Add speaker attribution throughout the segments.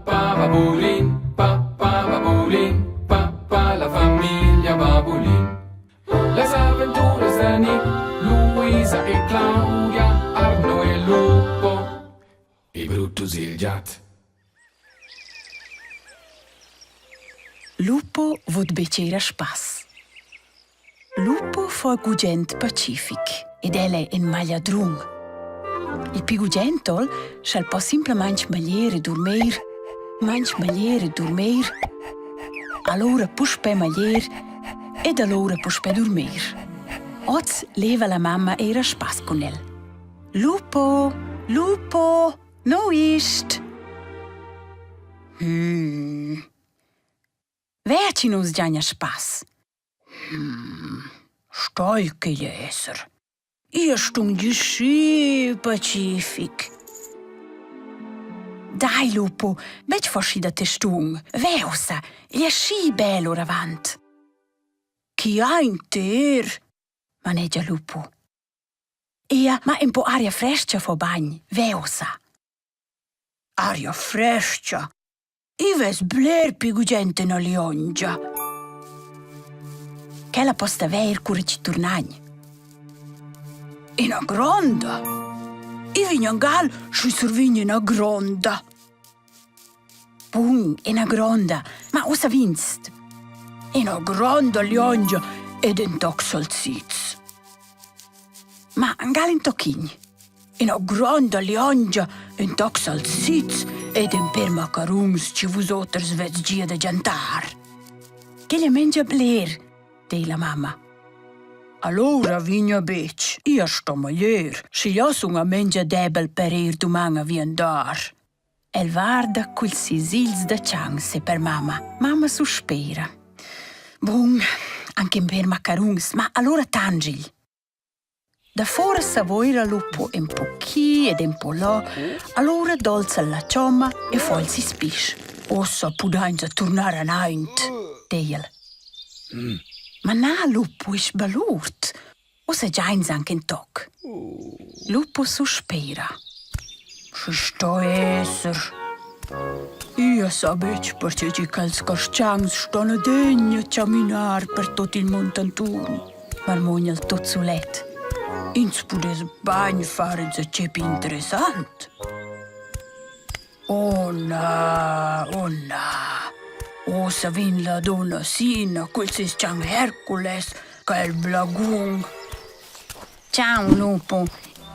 Speaker 1: Babulin, la famiglia Babulin. Le avventure di Nick, Luisa e Claudia, Arno e Lupo, i Brutus e il Gat.
Speaker 2: Lupo vod becera spas. Lupo fa gugent pacific ed elle in maglia drung. Il pigugentol schal po simplement magliere dormir, allora puspe maglier ed allora puspe dormir. Oz leva la mamma era spas con el. Lupo, Lupo, no ist. Veci nos giagna spas. Stolke jeser. Io stung di schi pacific. Dai, Lupo, bec fasci da te stung. Veusa, gli schi bello ravant. Chi ha in ter? Maneggia Lupo. Ea, ma un po' aria fresca fo bagn, veusa. Aria fresca? Ives bler pigugente na liongia. Che la posta ver cura ci tornagn. Ina gronda. I vignangal sci survigna ina gronda. Bun, ina gronda, ma osa vinst. Ina gronda liongia ed en toc salsiz. Ma angal in tocchign. Ina gronda liongia en toc salsiz ed en per macarons ci vusoters vez gia da giantar. Che li mengia bler, dei la mamma. Allora vigna bec, io sto maglier, se io sono a mengia debel per ir domani vi andar. El varda quel sisils da chance per mamma. Mamma sospira. Bun, anche per macarons, ma allora tangil. Da fuori savoira Lupo un po' chi ed un po' là, allora dolza la ciomma e poi si spisce. Ossa pudanza tornare a naint, deiel. Ma na Lupo is balurt, ossa giains anche in toc. Lupo sospira. Si sto esser. Io sabec perché ci cals carscians stanno degna a camminar per tutto il montantun. Marmogna il tozzulet. Ins pudes bagn fare za cepi interessant. Oh na, oh na. Osa vin la donna sina, quel sis ciang Hercules, quel blagung.
Speaker 3: Ciao, Lupo.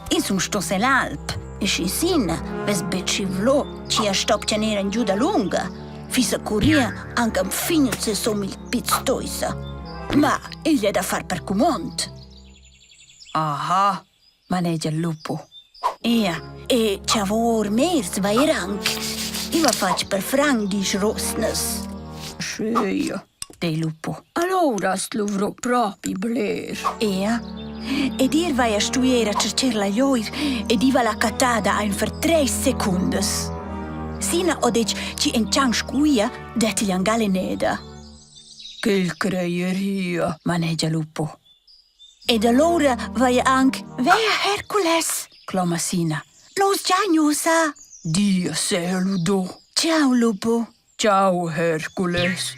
Speaker 3: Io sono stos l'Alp. E si sina, ves becci vlo, ci a stop tenere in giù da lunga. Fisa curia, anche un figno se som il piztoisa. Ma il è da far per comont.
Speaker 2: Aha, maneggia il Lupo.
Speaker 3: Ea, e c'avor mers vai rank. Io va faccio per franghi rosnes.
Speaker 2: Sceia, dei Lupo. Allora slovrò proprio bler.
Speaker 3: Ea, ed ir vai a studiare a cercare la gioir ed iva la catada in per 3 secondi. Sina o dec ci enciang scuia det gli angale neda.
Speaker 2: Che il creieria, maneggia Lupo.
Speaker 3: Ed allora vai anche
Speaker 2: Vea Hercules, clama Sina.
Speaker 3: Nos giagnosa.
Speaker 2: Dio se ludo.
Speaker 3: Ciao, Lupo.
Speaker 2: Ciao Hercules.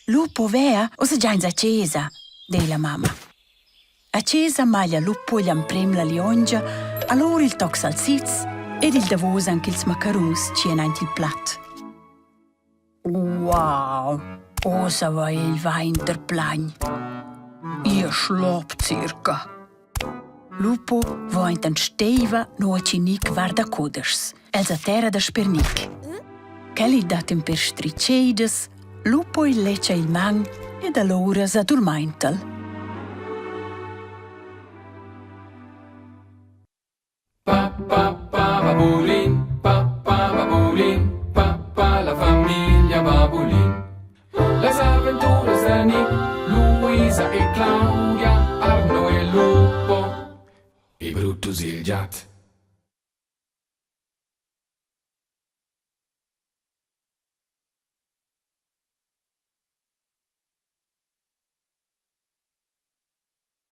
Speaker 2: Lupo vea o se già in accesa, dei la mamma. Accesa maglia Lupo gli amprem la liongia, allora il toc salsiz ed il davos anche ils macarons ci enant il plat. Wow, osa va il va interplan. Io schlop circa. Lupo va in tan steiva no a cinic varda coders, elsa terra da spernic. Kelly datem per striceides, Lupo il leccia il man ed allora s'addormental.
Speaker 1: Babulin, la famiglia Babulin. Le avventure di Nick, Luisa e Claudia, Arno e Lupo, i Brutus e il Gat.